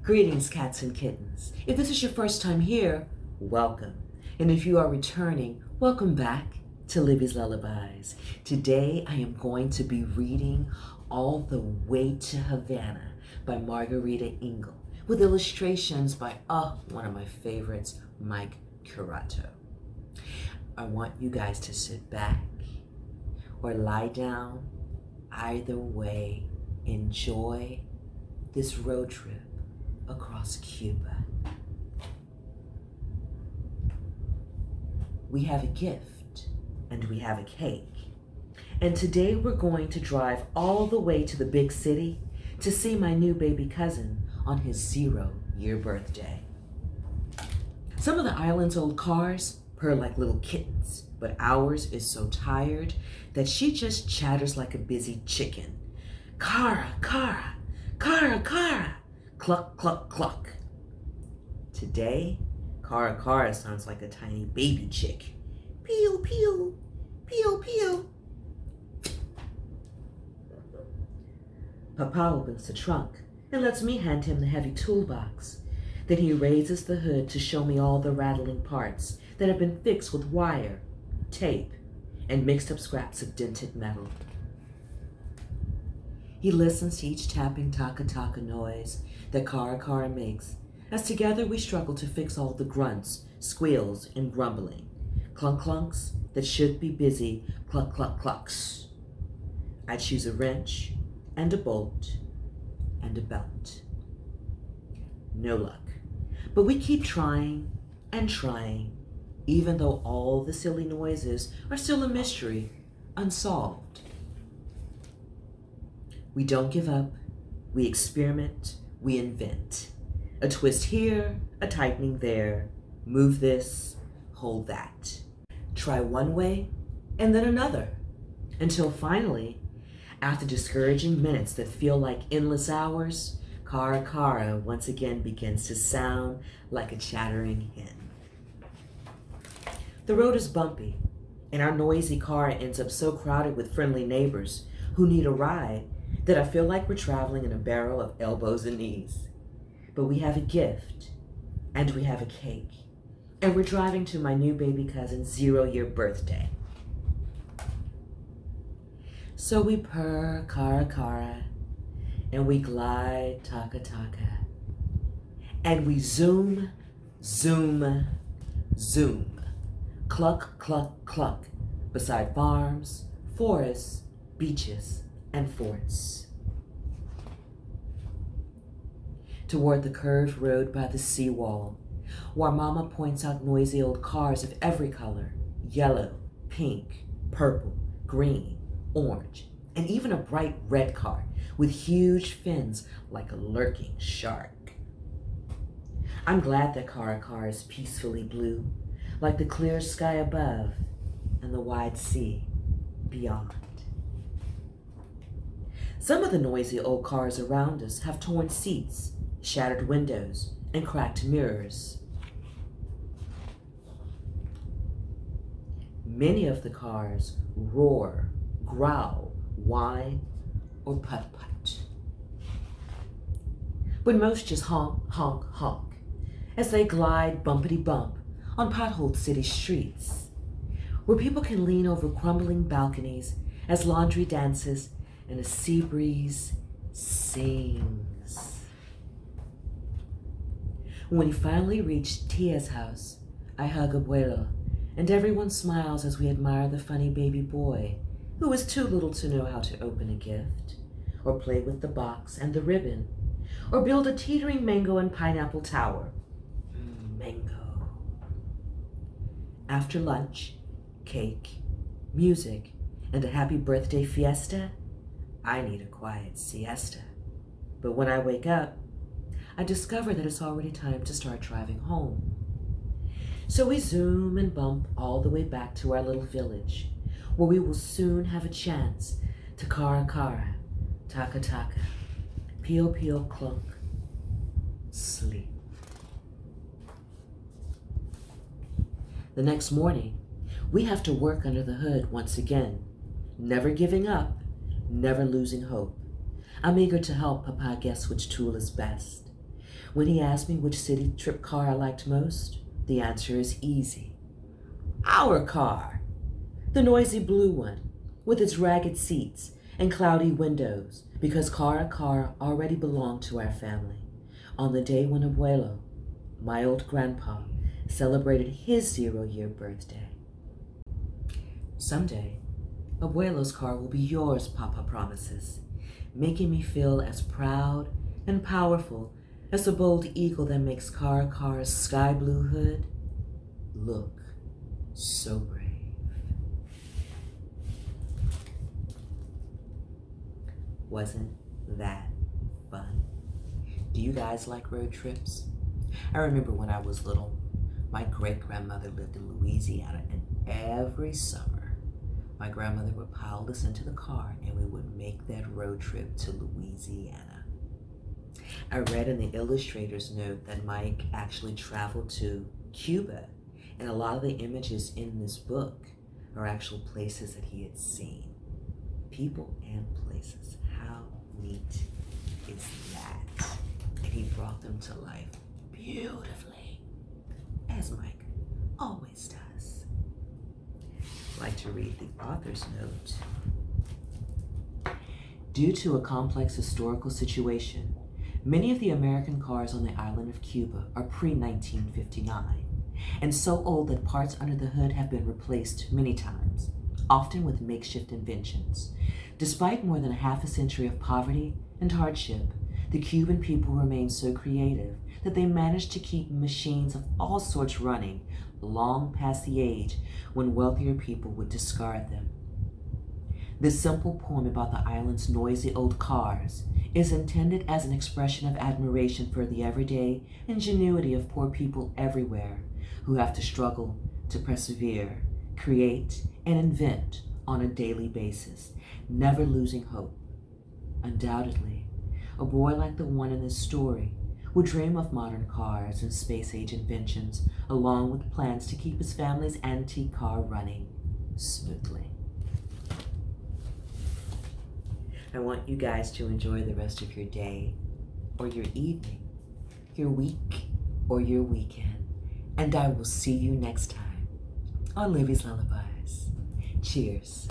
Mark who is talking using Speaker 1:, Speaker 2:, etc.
Speaker 1: Greetings, cats and kittens. If this is your first time here, welcome. And if you are returning, welcome back to Libby's Lullabies. Today I am going to be reading All the Way to Havana by Margarita Engle with illustrations by one of my favorites, Mike Curato. I want you guys to sit back or lie down. Either way, enjoy this road trip across Cuba. We have a gift and we have a cake. And today we're going to drive all the way to the big city to see my new baby cousin on his 0-year birthday. Some of the island's old cars purr like little kittens, but ours is so tired that she just chatters like a busy chicken. Cara, cara, cara, cara. Cluck, cluck, cluck. Today, Cara Cara sounds like a tiny baby chick. Pew, pew, pew, pew. Papa opens the trunk and lets me hand him the heavy toolbox. Then he raises the hood to show me all the rattling parts that have been fixed with wire, tape, and mixed up scraps of dented metal. He listens to each tapping taka-taka noise that Cara Cara makes, as together we struggle to fix all the grunts, squeals, and grumbling. Clunk-clunks that should be busy cluck-cluck-clucks. I choose a wrench and a bolt and a belt. No luck. But we keep trying and trying, even though all the silly noises are still a mystery, unsolved. We don't give up, we experiment, we invent. A twist here, a tightening there, move this, hold that. Try one way and then another, until finally, after discouraging minutes that feel like endless hours, Cara Cara once again begins to sound like a chattering hen. The road is bumpy, and our noisy car ends up so crowded with friendly neighbors who need a ride that I feel like we're traveling in a barrel of elbows and knees. But we have a gift, and we have a cake, and we're driving to my new baby cousin's 0-year birthday. So we purr Cara Cara, and we glide taka taka, and we zoom, zoom, zoom, cluck, cluck, cluck, beside farms, forests, beaches, and forts. Toward the curved road by the seawall, where Mama points out noisy old cars of every color, yellow, pink, purple, green, orange, and even a bright red car with huge fins like a lurking shark. I'm glad that Cara Cara is peacefully blue, like the clear sky above and the wide sea beyond. Some of the noisy old cars around us have torn seats, shattered windows, and cracked mirrors. Many of the cars roar, growl, whine, or putt-putt. But most just honk, honk, honk as they glide bumpity-bump on potholed city streets, where people can lean over crumbling balconies as laundry dances and a sea breeze sings. When we finally reach Tia's house, I hug Abuelo, and everyone smiles as we admire the funny baby boy who is too little to know how to open a gift, or play with the box and the ribbon, or build a teetering mango and pineapple tower. Mango. After lunch, cake, music, and a happy birthday fiesta, I need a quiet siesta. But when I wake up, I discover that it's already time to start driving home. So we zoom and bump all the way back to our little village, where we will soon have a chance to Cara Cara, taka taka, pio pio clunk, sleep. The next morning, we have to work under the hood once again, never giving up, never losing hope. I'm eager to help Papa guess which tool is best. When he asked me which city trip car I liked most, the answer is easy. Our car. The noisy blue one, with its ragged seats and cloudy windows, because car already belonged to our family on the day when Abuelo, my old grandpa, celebrated his 0-year birthday. Someday, Abuelo's car will be yours, Papa promises, making me feel as proud and powerful as the bold eagle that makes car's sky blue hood look so brave. Wasn't that fun? Do you guys like road trips? I remember when I was little, my great-grandmother lived in Louisiana, and every summer, my grandmother would pile us into the car and we would make that road trip to Louisiana. I read in the illustrator's note that Mike actually traveled to Cuba, and a lot of the images in this book are actual places that he had seen. People and places. How neat is that? And he brought them to life beautifully, as Mike always does. I'd like to read the author's note. Due to a complex historical situation, many of the American cars on the island of Cuba are pre-1959, and so old that parts under the hood have been replaced many times, often with makeshift inventions. Despite more than half a century of poverty and hardship, the Cuban people remain so creative that they managed to keep machines of all sorts running long past the age when wealthier people would discard them. This simple poem about the island's noisy old cars is intended as an expression of admiration for the everyday ingenuity of poor people everywhere who have to struggle to persevere, create, and invent on a daily basis, never losing hope. Undoubtedly, a boy like the one in this story would dream of modern cars and space-age inventions, along with plans to keep his family's antique car running smoothly. I want you guys to enjoy the rest of your day, or your evening, your week, or your weekend, and I will see you next time on Livy's Lullabies. Cheers.